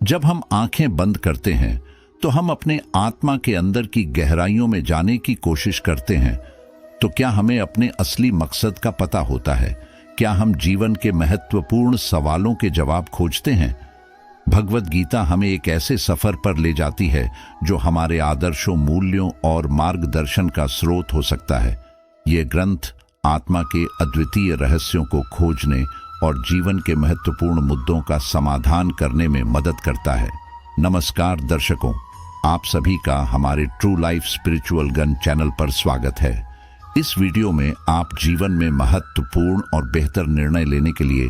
जब हम आंखें बंद करते हैं तो हम अपने आत्मा के अंदर की गहराइयों में जाने की कोशिश करते हैं। तो क्या हमें अपने असली मकसद का पता होता है? क्या हम जीवन के महत्वपूर्ण सवालों के जवाब खोजते हैं? भगवत गीता हमें एक ऐसे सफर पर ले जाती है जो हमारे आदर्शों, मूल्यों और मार्गदर्शन का स्रोत हो सकता है। ये ग्रंथ आत्मा के अद्वितीय रहस्यों को खोजने और जीवन के महत्वपूर्ण मुद्दों का समाधान करने में मदद करता है। नमस्कार दर्शकों, आप सभी का हमारे true life spiritual gun channel पर स्वागत है। इस वीडियो में आप जीवन में महत्वपूर्ण और बेहतर निर्णय लेने के लिए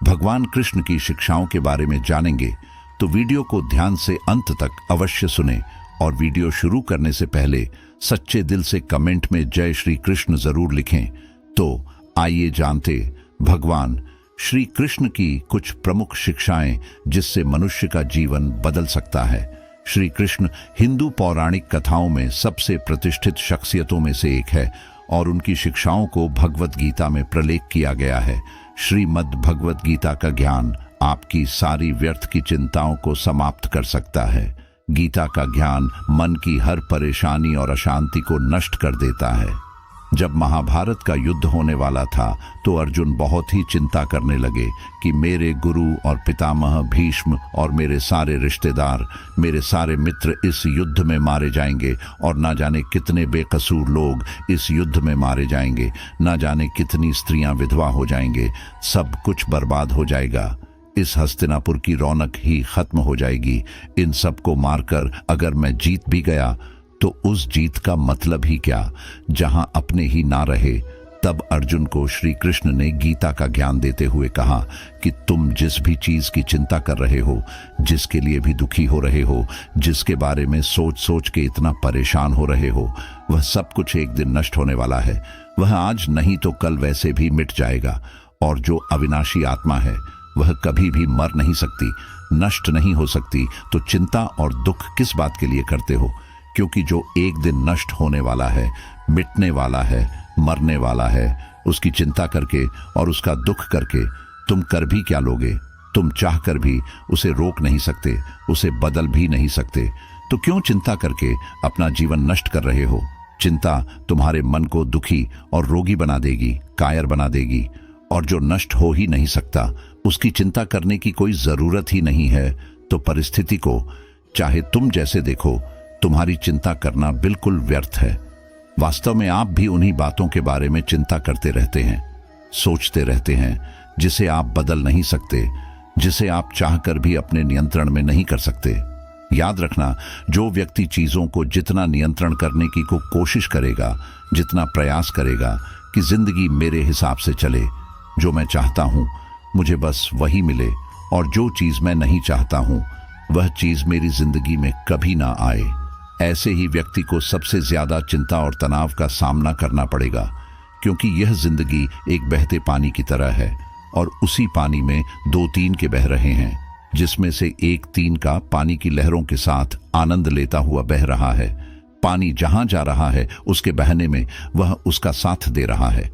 भगवान कृष्ण की शिक्षाओं के बारे में जानेंगे। तो वीडियो को ध्यान से अंत तक अवश्य सुने और वीडियो शुरू करने से पहले सच्चे दिल से कमेंट में जय श्री कृष्ण जरूर लिखें। तो आइए जानते भगवान श्री कृष्ण की कुछ प्रमुख शिक्षाएं जिससे मनुष्य का जीवन बदल सकता है। श्री कृष्ण हिंदू पौराणिक कथाओं में सबसे प्रतिष्ठित शख्सियतों में से एक है और उनकी शिक्षाओं को भगवत गीता में प्रलेख किया गया है। श्रीमद् भगवत गीता का ज्ञान आपकी सारी व्यर्थ की चिंताओं को समाप्त कर सकता है। गीता का ज्ञान मन की हर परेशानी और अशांति को नष्ट कर देता है। जब महाभारत का युद्ध होने वाला था तो अर्जुन बहुत ही चिंता करने लगे कि मेरे गुरु और पितामह भीष्म और मेरे सारे रिश्तेदार, मेरे सारे मित्र इस युद्ध में मारे जाएंगे और ना जाने कितने बेकसूर लोग इस युद्ध में मारे जाएंगे, ना जाने कितनी स्त्रियां विधवा हो जाएंगे, सब कुछ बर्बाद हो जाएगा। इस हस्तिनापुर की रौनक ही खत्म हो जाएगी। इन सबको मारकर अगर मैं जीत भी गया तो उस जीत का मतलब ही क्या, जहां अपने ही ना रहे। तब अर्जुन को श्री कृष्ण ने गीता का ज्ञान देते हुए कहा कि तुम जिस भी चीज की चिंता कर रहे हो, जिसके लिए भी दुखी हो रहे हो, जिसके बारे में सोच सोच के इतना परेशान हो रहे हो, वह सब कुछ एक दिन नष्ट होने वाला है। वह आज नहीं तो कल वैसे भी मिट जाएगा। और जो अविनाशी आत्मा है वह कभी भी मर नहीं सकती, नष्ट नहीं हो सकती। तो चिंता और दुख किस बात के लिए करते हो? क्योंकि जो एक दिन नष्ट होने वाला है, मिटने वाला है, मरने वाला है, उसकी चिंता करके और उसका दुख करके तुम कर भी क्या लोगे? तुम चाह कर भी उसे रोक नहीं सकते, उसे बदल भी नहीं सकते। तो क्यों चिंता करके अपना जीवन नष्ट कर रहे हो? चिंता तुम्हारे मन को दुखी और रोगी बना देगी, कायर बना देगी। और जो नष्ट हो ही नहीं सकता उसकी चिंता करने की कोई जरूरत ही नहीं है। तो परिस्थिति को चाहे तुम जैसे देखो, तुम्हारी चिंता करना बिल्कुल व्यर्थ है। वास्तव में आप भी उन्हीं बातों के बारे में चिंता करते रहते हैं, सोचते रहते हैं, जिसे आप बदल नहीं सकते, जिसे आप चाहकर भी अपने नियंत्रण में नहीं कर सकते। याद रखना, जो व्यक्ति चीजों को जितना नियंत्रण करने की कोशिश करेगा, जितना प्रयास करेगा कि जिंदगी मेरे हिसाब से चले, जो मैं चाहता हूं मुझे बस वही मिले, और जो चीज मैं नहीं चाहता हूं वह चीज मेरी जिंदगी में कभी ना आए, ऐसे ही व्यक्ति को सबसे ज्यादा चिंता और तनाव का सामना करना पड़ेगा। क्योंकि यह जिंदगी एक बहते पानी की तरह है और उसी पानी में दो तीन के बह रहे हैं, जिसमें से एक तीन का पानी की लहरों के साथ आनंद लेता हुआ बह रहा है। पानी जहां जा रहा है उसके बहने में वह उसका साथ दे रहा है।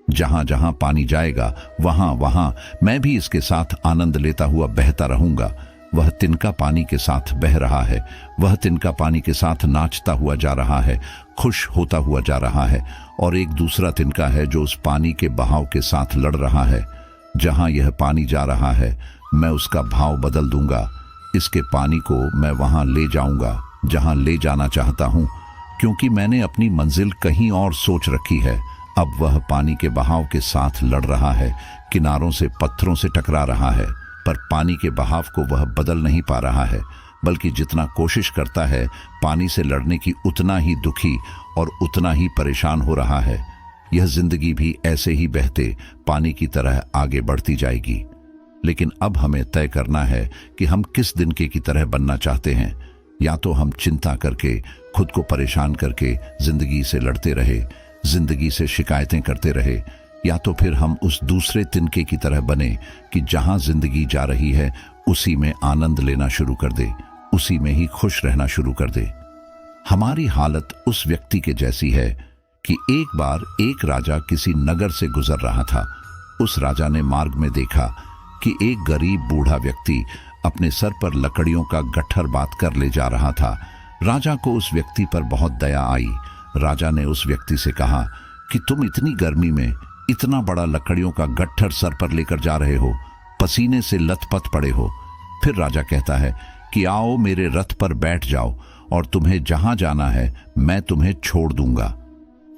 जहां जहां पानी जाएगा वहां वहां मैं भी इसके साथ आनंद लेता हुआ बहता रहूंगा। वह तिनका पानी के साथ बह रहा है, वह तिनका पानी के साथ नाचता हुआ जा रहा है, खुश होता हुआ जा रहा है। और एक दूसरा तिनका है जो उस पानी के बहाव के साथ लड़ रहा है। जहां यह पानी जा रहा है मैं उसका भाव बदल दूंगा, इसके पानी को मैं वहां ले जाऊंगा जहां ले जाना चाहता हूं, क्योंकि मैंने अपनी मंजिल कहीं और सोच रखी है। अब वह पानी के बहाव के साथ लड़ रहा है, किनारों से पत्थरों से टकरा रहा है, पर पानी के बहाव को वह बदल नहीं पा रहा है, बल्कि जितना कोशिश करता है पानी से लड़ने की, उतना ही दुखी और उतना ही परेशान हो रहा है। यह जिंदगी भी ऐसे ही बहते पानी की तरह आगे बढ़ती जाएगी। लेकिन अब हमें तय करना है कि हम किस दिन की तरह बनना चाहते हैं। या तो हम चिंता करके, खुद को परेशान करके जिंदगी से लड़ते रहे, जिंदगी से शिकायतें करते रहे, या तो फिर हम उस दूसरे तिनके की तरह बने कि जहां जिंदगी जा रही है उसी में आनंद लेना शुरू कर दे, उसी में ही खुश रहना शुरू कर दे। हमारी हालत उस व्यक्ति के जैसी है कि एक बार एक राजा किसी नगर से गुजर रहा था। उस राजा ने मार्ग में देखा कि एक गरीब बूढ़ा व्यक्ति अपने सर पर लकड़ियों का गट्ठर बांध कर ले जा रहा था। राजा को उस व्यक्ति पर बहुत दया आई। राजा ने उस व्यक्ति से कहा कि तुम इतनी गर्मी में इतना बड़ा लकड़ियों का गट्ठर सर पर लेकर जा रहे हो, पसीने से लथपथ पड़े हो। फिर राजा कहता है कि आओ मेरे रथ पर बैठ जाओ और तुम्हें जहां जाना है मैं तुम्हें छोड़ दूंगा।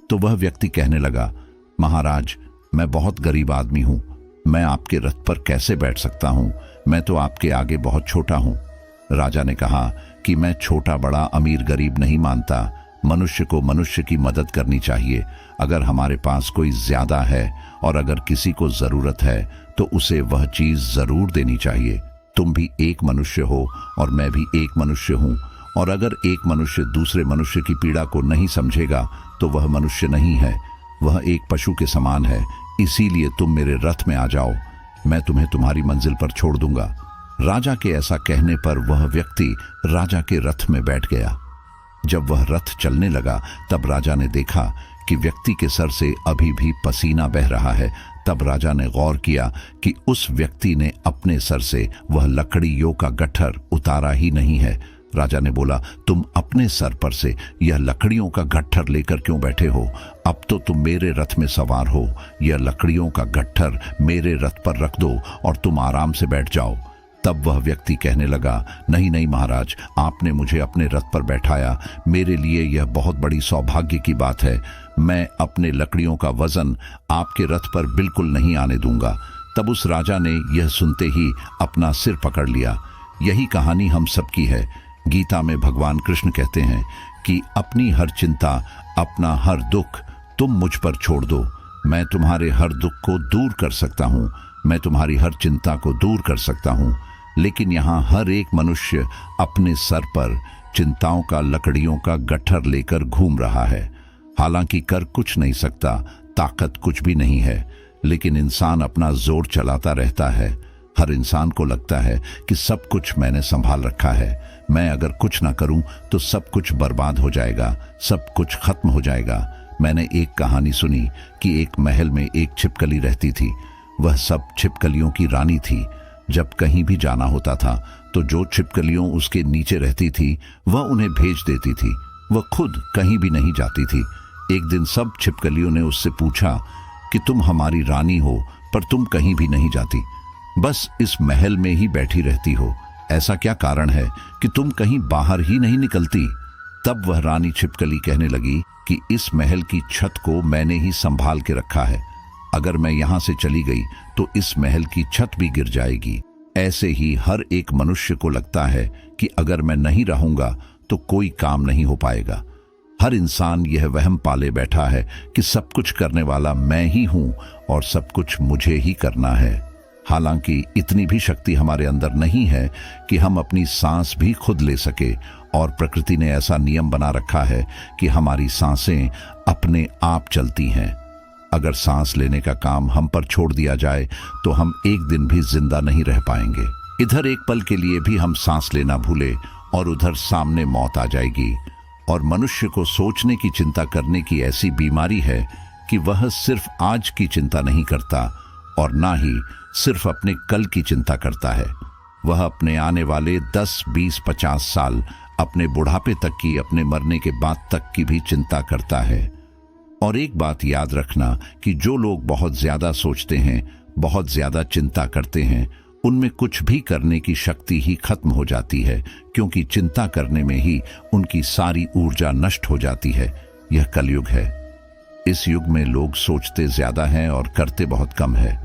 तो वह व्यक्ति कहने लगा, महाराज, मैं बहुत गरीब आदमी हूं, मैं आपके रथ पर कैसे बैठ सकता हूं? मैं तो आपके आगे बहुत छोटा हूं। राजा ने कहा कि मैं छोटा बड़ा अमीर गरीब नहीं मानता, मनुष्य को मनुष्य की मदद करनी चाहिए। अगर हमारे पास कोई ज्यादा है और अगर किसी को जरूरत है तो उसे वह चीज जरूर देनी चाहिए। तुम भी एक मनुष्य हो और मैं भी एक मनुष्य हूं, और अगर एक मनुष्य दूसरे मनुष्य की पीड़ा को नहीं समझेगा तो वह मनुष्य नहीं है, वह एक पशु के समान है। इसीलिए तुम मेरे रथ में आ जाओ, मैं तुम्हें तुम्हारी मंजिल पर छोड़ दूंगा। राजा के ऐसा कहने पर वह व्यक्ति राजा के रथ में बैठ गया। जब वह रथ चलने लगा तब राजा ने देखा कि व्यक्ति के सर से अभी भी पसीना बह रहा है। तब राजा ने गौर किया कि उस व्यक्ति ने अपने सर से वह लकड़ियों का गट्ठर उतारा ही नहीं है। राजा ने बोला, तुम अपने सर पर से यह लकड़ियों का गट्ठर लेकर क्यों बैठे हो? अब तो तुम मेरे रथ में सवार हो, यह लकड़ियों का गट्ठर मेरे रथ पर रख दो और तुम आराम से बैठ जाओ। तब वह व्यक्ति कहने लगा, नहीं नहीं महाराज, आपने मुझे अपने रथ पर बैठाया, मेरे लिए यह बहुत बड़ी सौभाग्य की बात है। मैं अपने लकड़ियों का वजन आपके रथ पर बिल्कुल नहीं आने दूंगा। तब उस राजा ने यह सुनते ही अपना सिर पकड़ लिया। यही कहानी हम सबकी है। गीता में भगवान कृष्ण कहते हैं कि अपनी हर चिंता, अपना हर दुख तुम मुझ पर छोड़ दो, मैं तुम्हारे हर दुख को दूर कर सकता हूँ, मैं तुम्हारी हर चिंता को दूर कर सकता हूँ। लेकिन यहाँ हर एक मनुष्य अपने सर पर चिंताओं का लकड़ियों का गट्ठर लेकर घूम रहा है। हालांकि कर कुछ नहीं सकता, ताकत कुछ भी नहीं है, लेकिन इंसान अपना जोर चलाता रहता है। हर इंसान को लगता है कि सब कुछ मैंने संभाल रखा है, मैं अगर कुछ ना करूं तो सब कुछ बर्बाद हो जाएगा, सब कुछ खत्म हो जाएगा। मैंने एक कहानी सुनी कि एक महल में एक छिपकली रहती थी। वह सब छिपकलियों की रानी थी। जब कहीं भी जाना होता था तो जो छिपकलियों उसके नीचे रहती थी वह उन्हें भेज देती थी, वह खुद कहीं भी नहीं जाती थी। एक दिन सब छिपकलियों ने उससे पूछा कि तुम हमारी रानी हो पर तुम कहीं भी नहीं जाती, बस इस महल में ही बैठी रहती हो, ऐसा क्या कारण है कि तुम कहीं बाहर ही नहीं निकलती? तब वह रानी छिपकली कहने लगी कि इस महल की छत को मैंने ही संभाल के रखा है, अगर मैं यहां से चली गई तो इस महल की छत भी गिर जाएगी। ऐसे ही हर एक मनुष्य को लगता है कि अगर मैं नहीं रहूंगा तो कोई काम नहीं हो पाएगा। हर इंसान यह वहम पाले बैठा है कि सब कुछ करने वाला मैं ही हूं और सब कुछ मुझे ही करना है। हालांकि इतनी भी शक्ति हमारे अंदर नहीं है कि हम अपनी सांस भी खुद ले सके, और प्रकृति ने ऐसा नियम बना रखा है कि हमारी सांसें अपने आप चलती हैं। अगर सांस लेने का काम हम पर छोड़ दिया जाए तो हम एक दिन भी जिंदा नहीं रह पाएंगे। इधर एक पल के लिए भी हम सांस लेना भूले और उधर सामने मौत आ जाएगी। और मनुष्य को सोचने की चिंता करने की ऐसी बीमारी है कि वह सिर्फ आज की चिंता नहीं करता और ना ही सिर्फ अपने कल की चिंता करता है, वह अपने आने वाले 10, 20, 50 साल, अपने बुढ़ापे तक की, अपने मरने के बाद तक की भी चिंता करता है। और एक बात याद रखना कि जो लोग बहुत ज्यादा सोचते हैं, बहुत ज्यादा चिंता करते हैं, उनमें कुछ भी करने की शक्ति ही खत्म हो जाती है, क्योंकि चिंता करने में ही उनकी सारी ऊर्जा नष्ट हो जाती है। यह कलयुग है। इस युग में लोग सोचते ज्यादा हैं और करते बहुत कम है।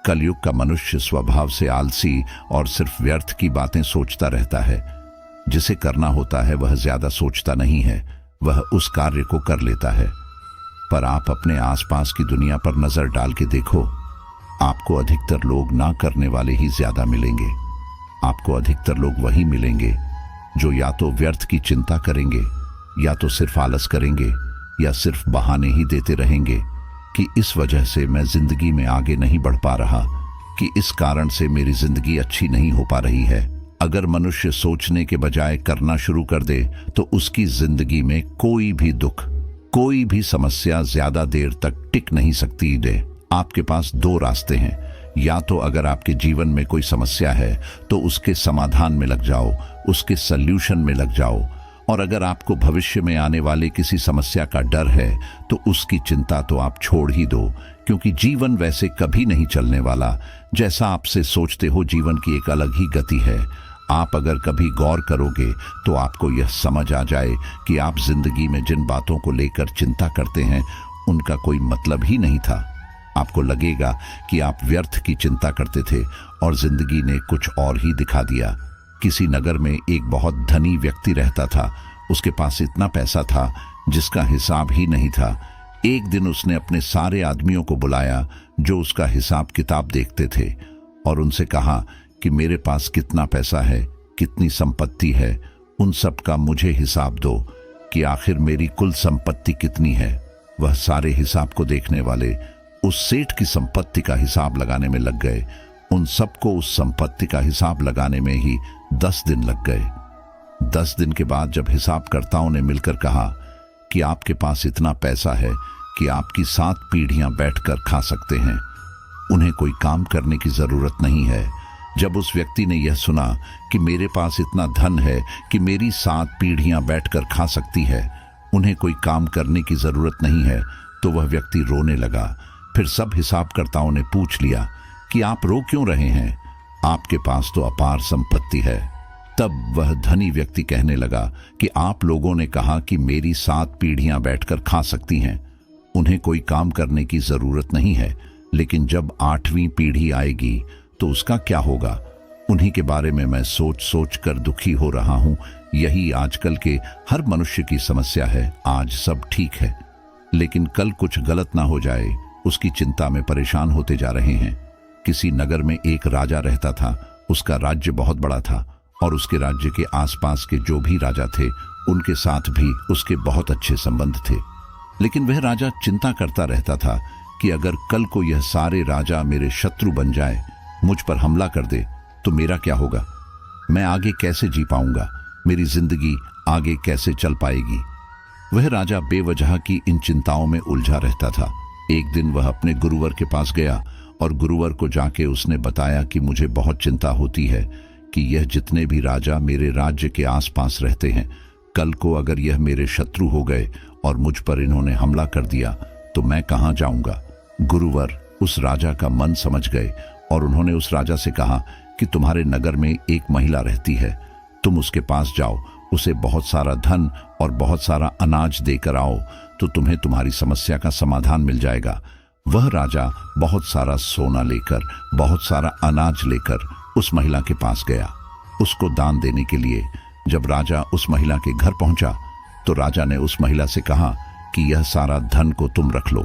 कलयुग का मनुष्य स्वभाव से आलसी और सिर्फ व्यर्थ की बातें सोचता रहता है। जिसे करना होता है वह ज्यादा सोचता नहीं है, वह उस कार्य को कर लेता है। पर आप अपने आसपास की दुनिया पर नजर डाल के देखो, आपको अधिकतर लोग ना करने वाले ही ज्यादा मिलेंगे। आपको अधिकतर लोग वही मिलेंगे जो या तो व्यर्थ की चिंता करेंगे, या तो सिर्फ आलस करेंगे, या सिर्फ बहाने ही देते रहेंगे कि इस वजह से मैं जिंदगी में आगे नहीं बढ़ पा रहा, कि इस कारण से मेरी जिंदगी अच्छी नहीं हो पा रही है। अगर मनुष्य सोचने के बजाय करना शुरू कर दे तो उसकी जिंदगी में कोई भी दुख, कोई भी समस्या ज्यादा देर तक टिक नहीं सकती। आपके पास दो रास्ते हैं, या तो अगर आपके जीवन में कोई समस्या है तो उसके समाधान में लग जाओ, उसके सल्यूशन में लग जाओ। और अगर आपको भविष्य में आने वाले किसी समस्या का डर है तो उसकी चिंता तो आप छोड़ ही दो, क्योंकि जीवन वैसे कभी नहीं चलने वाला जैसा आपसे सोचते हो। जीवन की एक अलग ही गति है। आप अगर कभी गौर करोगे तो आपको यह समझ आ जाए कि आप जिंदगी में जिन बातों को लेकर चिंता करते हैं उनका कोई मतलब ही नहीं था। आपको लगेगा कि आप व्यर्थ की चिंता करते थे और जिंदगी ने कुछ और ही दिखा दिया। किसी नगर में एक बहुत धनी व्यक्ति रहता था। उसके पास इतना पैसा था जिसका हिसाब ही नहीं था। एक दिन उसने अपने सारे आदमियों को बुलाया जो उसका हिसाब किताब देखते थे और उनसे कहा कि मेरे पास कितना पैसा है, कितनी संपत्ति है, उन सब का मुझे हिसाब दो कि आखिर मेरी कुल संपत्ति कितनी है। वह सारे हिसाब को देखने वाले उस सेठ की संपत्ति का हिसाब लगाने में लग गए। उन सबको उस संपत्ति का हिसाब लगाने में ही 10 दिन लग गए। 10 दिन के बाद जब हिसाबकर्ताओं ने मिलकर कहा कि आपके पास इतना पैसा है कि आपकी 7 पीढ़ियां बैठकर खा सकते हैं, उन्हें कोई काम करने की जरूरत नहीं है। जब उस व्यक्ति ने यह सुना कि मेरे पास इतना धन है कि मेरी 7 पीढ़ियां बैठकर खा सकती है, उन्हें कोई काम करने की जरूरत नहीं है, तो वह व्यक्ति रोने लगा। फिर सब हिसाबकर्ताओं ने पूछ लिया कि आप रो क्यों रहे हैं, आपके पास तो अपार संपत्ति है। तब वह धनी व्यक्ति कहने लगा कि आप लोगों ने कहा कि मेरी 7 पीढ़ियां बैठकर खा सकती हैं, उन्हें कोई काम करने की जरूरत नहीं है, लेकिन जब 8वीं पीढ़ी आएगी तो उसका क्या होगा? उन्हीं के बारे में मैं सोच सोच कर दुखी हो रहा हूं। यही आजकल के हर मनुष्य की समस्या है। आज सब ठीक है, लेकिन कल कुछ गलत ना हो जाए, उसकी चिंता में परेशान होते जा रहे हैं। किसी नगर में एक राजा रहता था। उसका राज्य बहुत बड़ा था और उसके राज्य के आसपास के जो भी राजा थे उनके साथ भी उसके बहुत अच्छे संबंध थे। लेकिन वह राजा चिंता करता रहता था कि अगर कल को यह सारे राजा मेरे शत्रु बन जाए, मुझ पर हमला कर दे, तो मेरा क्या होगा? मैं आगे कैसे जी पाऊंगा? मेरी जिंदगी आगे कैसे चल पाएगी? वह राजा बेवजह की इन चिंताओं में उलझा रहता था। एक दिन वह अपने गुरुवर के पास गया और गुरुवर को जाके उसने बताया कि मुझे बहुत चिंता होती है कि यह जितने भी राजा मेरे राज्य के आसपास रहते हैं, कल को अगर यह मेरे शत्रु हो गए और मुझ पर इन्होंने हमला कर दिया तो मैं कहाँ जाऊंगा? गुरुवर उस राजा का मन समझ गए और उन्होंने उस राजा से कहा कि तुम्हारे नगर में एक महिला रहती है, तुम उसके पास जाओ, उसे बहुत सारा धन और बहुत सारा अनाज देकर आओ, तो तुम्हें तुम्हारी समस्या का समाधान मिल जाएगा। वह राजा बहुत सारा सोना लेकर, बहुत सारा अनाज लेकर उस महिला के पास गया उसको दान देने के लिए। जब राजा उस महिला के घर पहुंचा तो राजा ने उस महिला से कहा कि यह सारा धन को तुम रख लो,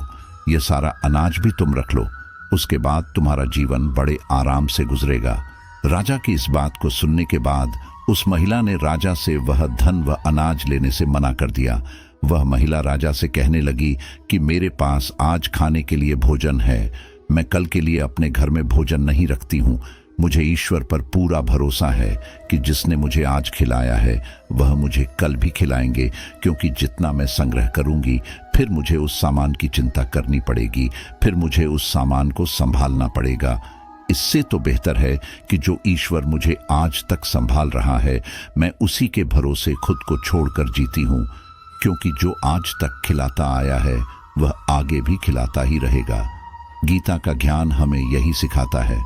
यह सारा अनाज भी तुम रख लो, उसके बाद तुम्हारा जीवन बड़े आराम से गुजरेगा। राजा की इस बात को सुनने के बाद उस महिला ने राजा से वह धन व अनाज लेने से मना कर दिया। वह महिला राजा से कहने लगी कि मेरे पास आज खाने के लिए भोजन है, मैं कल के लिए अपने घर में भोजन नहीं रखती हूँ। मुझे ईश्वर पर पूरा भरोसा है कि जिसने मुझे आज खिलाया है वह मुझे कल भी खिलाएंगे, क्योंकि जितना मैं संग्रह करूंगी फिर मुझे उस सामान की चिंता करनी पड़ेगी, फिर मुझे उस सामान को संभालना पड़ेगा। इससे तो बेहतर है कि जो ईश्वर मुझे आज तक संभाल रहा है, मैं उसी के भरोसे खुद को छोड़कर जीती हूँ, क्योंकि जो आज तक खिलाता आया है वह आगे भी खिलाता ही रहेगा। गीता का ज्ञान हमें यही सिखाता है।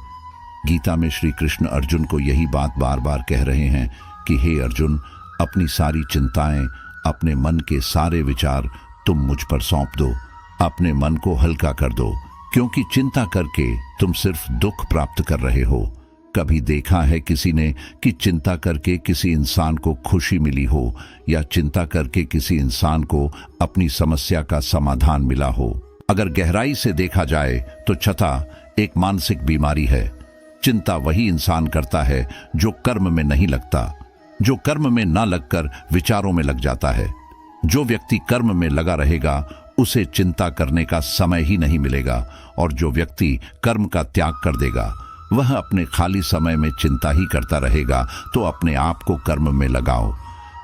गीता में श्री कृष्ण अर्जुन को यही बात बार बार कह रहे हैं कि हे अर्जुन, अपनी सारी चिंताएं, अपने मन के सारे विचार तुम मुझ पर सौंप दो, अपने मन को हल्का कर दो, क्योंकि चिंता करके तुम सिर्फ दुख प्राप्त कर रहे हो। कभी देखा है किसी ने कि चिंता करके किसी इंसान को खुशी मिली हो, या चिंता करके किसी इंसान को अपनी समस्या का समाधान मिला हो? अगर गहराई से देखा जाए तो चिंता एक मानसिक बीमारी है। चिंता वही इंसान करता है जो कर्म में नहीं लगता, जो कर्म में ना लगकर विचारों में लग जाता है। जो व्यक्ति कर्म में लगा रहेगा उसे चिंता करने का समय ही नहीं मिलेगा, और जो व्यक्ति कर्म का त्याग कर देगा वह अपने खाली समय में चिंता ही करता रहेगा। तो अपने आप को कर्म में लगाओ।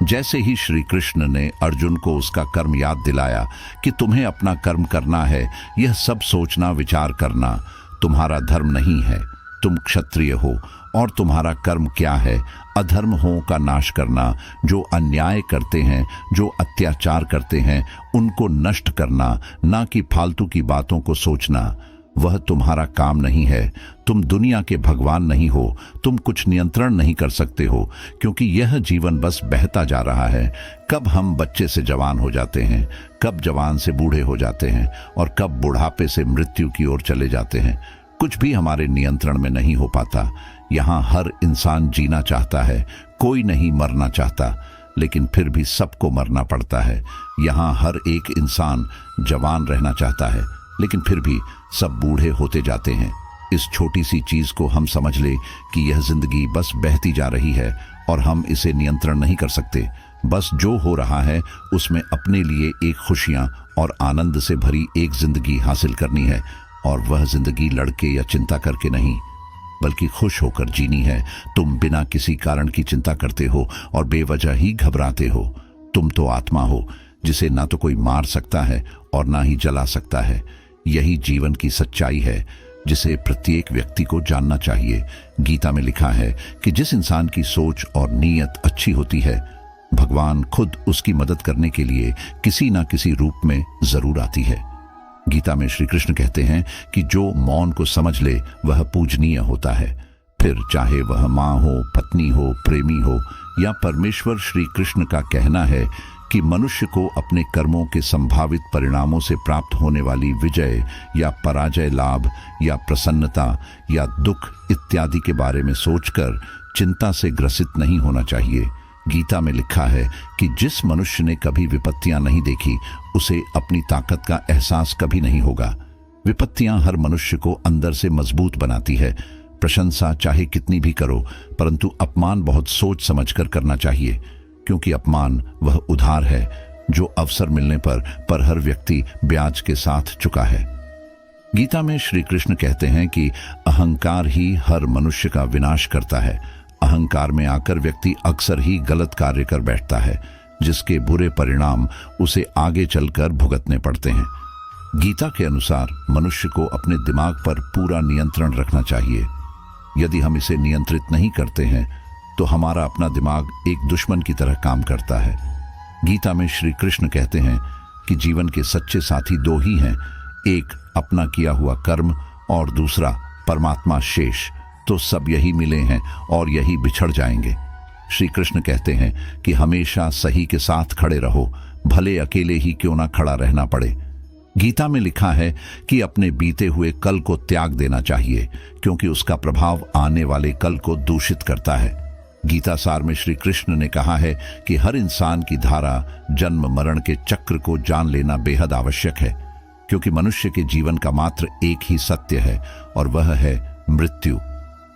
जैसे ही श्री कृष्ण ने अर्जुन को उसका कर्म याद दिलाया कि तुम्हें अपना कर्म करना है, यह सब सोचना विचार करना, तुम्हारा धर्म नहीं है, तुम क्षत्रिय हो, और तुम्हारा कर्म क्या है? अधर्म हो का नाश करना, जो अन्याय करते हैं, जो अत्याचार करते हैं, उनको नष्ट करना, ना कि फालतू की बातों को सोचना। वह तुम्हारा काम नहीं है। तुम दुनिया के भगवान नहीं हो, तुम कुछ नियंत्रण नहीं कर सकते हो, क्योंकि यह जीवन बस बहता जा रहा है। कब हम बच्चे से जवान हो जाते हैं, कब जवान से बूढ़े हो जाते हैं, और कब बुढ़ापे से मृत्यु की ओर चले जाते हैं, कुछ भी हमारे नियंत्रण में नहीं हो पाता। यहाँ हर इंसान जीना चाहता है, कोई नहीं मरना चाहता, लेकिन फिर भी सबको मरना पड़ता है। यहाँ हर एक इंसान जवान रहना चाहता है, लेकिन फिर भी सब बूढ़े होते जाते हैं। इस छोटी सी चीज को हम समझ ले कि यह जिंदगी बस बहती जा रही है और हम इसे नियंत्रण नहीं कर सकते। बस जो हो रहा है उसमें अपने लिए एक खुशियां और आनंद से भरी एक जिंदगी हासिल करनी है, और वह जिंदगी लड़के या चिंता करके नहीं, बल्कि खुश होकर जीनी है। तुम बिना किसी कारण की चिंता करते हो और बेवजह ही घबराते हो। तुम तो आत्मा हो, जिसे ना तो कोई मार सकता है और ना ही जला सकता है। यही जीवन की सच्चाई है, जिसे प्रत्येक व्यक्ति को जानना चाहिए। गीता में लिखा है कि जिस इंसान की सोच और नीयत अच्छी होती है, भगवान खुद उसकी मदद करने के लिए किसी ना किसी रूप में जरूर आती है। गीता में श्री कृष्ण कहते हैं कि जो मौन को समझ ले वह पूजनीय होता है। फिर चाहे वह माँ हो, पत्नी हो, प्रेमी हो, या परमेश्वर श्री कृष्ण का कहना है कि मनुष्य को अपने कर्मों के संभावित परिणामों से प्राप्त होने वाली विजय या पराजय, लाभ या प्रसन्नता या दुख इत्यादि के बारे में सोचकर चिंता से ग्रसित नहीं होना चाहिए। गीता में लिखा है कि जिस मनुष्य ने कभी विपत्तियां नहीं देखी, उसे अपनी ताकत का एहसास कभी नहीं होगा। विपत्तियां हर मनुष्य को अंदर से मजबूत बनाती है। प्रशंसा चाहे कितनी भी करो, परंतु अपमान बहुत सोच समझकर करना चाहिए, क्योंकि अपमान वह उधार है जो अवसर मिलने पर हर व्यक्ति ब्याज के साथ चुका है। गीता में श्री कृष्ण कहते हैं कि अहंकार ही हर मनुष्य का विनाश करता है। अहंकार में आकर व्यक्ति अक्सर ही गलत कार्य कर बैठता है, जिसके बुरे परिणाम उसे आगे चलकर भुगतने पड़ते हैं। गीता के अनुसार मनुष्य को अपने दिमाग पर पूरा नियंत्रण रखना चाहिए। यदि हम इसे नियंत्रित नहीं करते हैं तो हमारा अपना दिमाग एक दुश्मन की तरह काम करता है। गीता में श्री कृष्ण कहते हैं कि जीवन के सच्चे साथी दो ही हैं, एक अपना किया हुआ कर्म और दूसरा परमात्मा शेष। तो सब यही मिले हैं और यही बिछड़ जाएंगे। श्री कृष्ण कहते हैं कि हमेशा सही के साथ खड़े रहो, भले अकेले ही क्यों ना खड़ा रहना पड़े। गीता में लिखा है कि अपने बीते हुए कल को त्याग देना चाहिए, क्योंकि उसका प्रभाव आने वाले कल को दूषित करता है। गीता सार में श्री कृष्ण ने कहा है कि हर इंसान की धारा जन्म मरण के चक्र को जान लेना बेहद आवश्यक है, क्योंकि मनुष्य के जीवन का मात्र एक ही सत्य है, और वह है मृत्यु।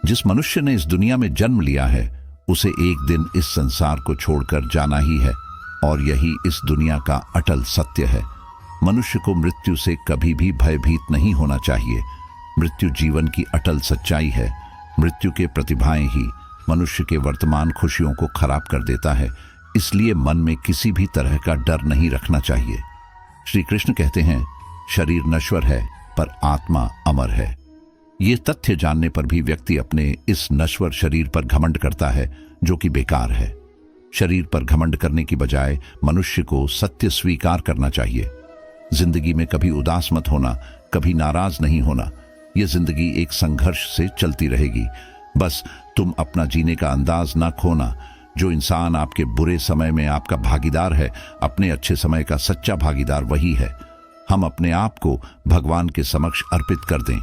जिस मनुष्य ने इस दुनिया में जन्म लिया है, उसे एक दिन इस संसार को छोड़कर जाना ही है, और यही इस दुनिया का अटल सत्य है। मनुष्य को मृत्यु से कभी भी भयभीत नहीं होना चाहिए। मृत्यु जीवन की अटल सच्चाई है। मृत्यु के प्रतिभाएं ही मनुष्य के वर्तमान खुशियों को खराब कर देता है, इसलिए मन में किसी भी तरह का डर नहीं रखना चाहिए। श्री कृष्ण कहते हैं, शरीर नश्वर है पर आत्मा अमर है। ये तथ्य जानने पर भी व्यक्ति अपने इस नश्वर शरीर पर घमंड करता है, जो कि बेकार है। शरीर पर घमंड करने की बजाय मनुष्य को सत्य स्वीकार करना चाहिए। जिंदगी में कभी उदास मत होना, कभी नाराज नहीं होना। यह जिंदगी एक संघर्ष से चलती रहेगी। बस तुम अपना जीने का अंदाज ना खोना। जो इंसान आपके बुरे समय में आपका भागीदार है, अपने अच्छे समय का सच्चा भागीदार वही है। हम अपने आप को भगवान के समक्ष अर्पित कर दें,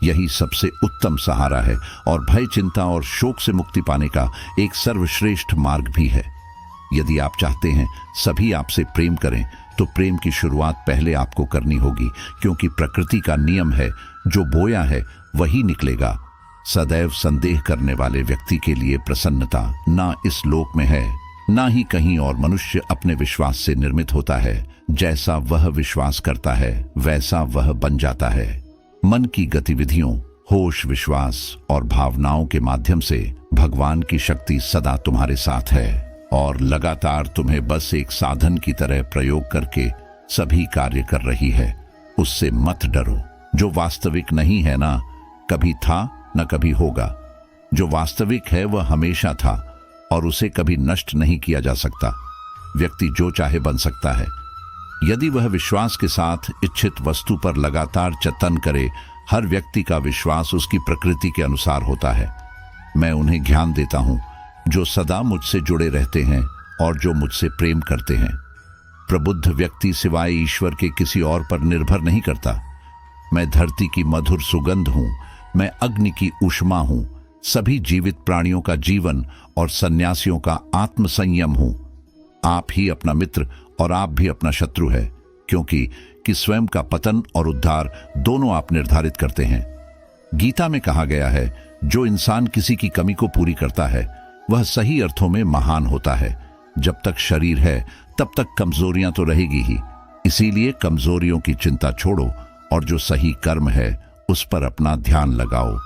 यही सबसे उत्तम सहारा है, और भय, चिंता और शोक से मुक्ति पाने का एक सर्वश्रेष्ठ मार्ग भी है। यदि आप चाहते हैं सभी आपसे प्रेम करें, तो प्रेम की शुरुआत पहले आपको करनी होगी, क्योंकि प्रकृति का नियम है, जो बोया है वही निकलेगा। सदैव संदेह करने वाले व्यक्ति के लिए प्रसन्नता ना इस लोक में है, ना ही कहीं और। मनुष्य अपने विश्वास से निर्मित होता है। जैसा वह विश्वास करता है वैसा वह बन जाता है। मन की गतिविधियों, होश, विश्वास और भावनाओं के माध्यम से भगवान की शक्ति सदा तुम्हारे साथ है, और लगातार तुम्हें बस एक साधन की तरह प्रयोग करके सभी कार्य कर रही है। उससे मत डरो। जो वास्तविक नहीं है ना, कभी था न कभी होगा। जो वास्तविक है वह हमेशा था और उसे कभी नष्ट नहीं किया जा सकता। व्यक्ति जो चाहे बन सकता है यदि वह विश्वास के साथ इच्छित वस्तु पर लगातार चिंतन करे। हर व्यक्ति का विश्वास उसकी प्रकृति के अनुसार होता है। मैं उन्हें ज्ञान देता हूं जो सदा मुझसे जुड़े रहते हैं और जो मुझसे प्रेम करते हैं। प्रबुद्ध व्यक्ति सिवाय ईश्वर के किसी और पर निर्भर नहीं करता। मैं धरती की मधुर सुगंध हूं, मैं अग्नि की ऊष्मा हूं, सभी जीवित प्राणियों का जीवन और सन्यासियों का आत्म संयम हूं। आप ही अपना मित्र और आप भी अपना शत्रु है, क्योंकि स्वयं का पतन और उद्धार दोनों आप निर्धारित करते हैं। गीता में कहा गया है, जो इंसान किसी की कमी को पूरी करता है वह सही अर्थों में महान होता है। जब तक शरीर है तब तक कमजोरियां तो रहेगी ही, इसीलिए कमजोरियों की चिंता छोड़ो और जो सही कर्म है उस पर अपना ध्यान लगाओ।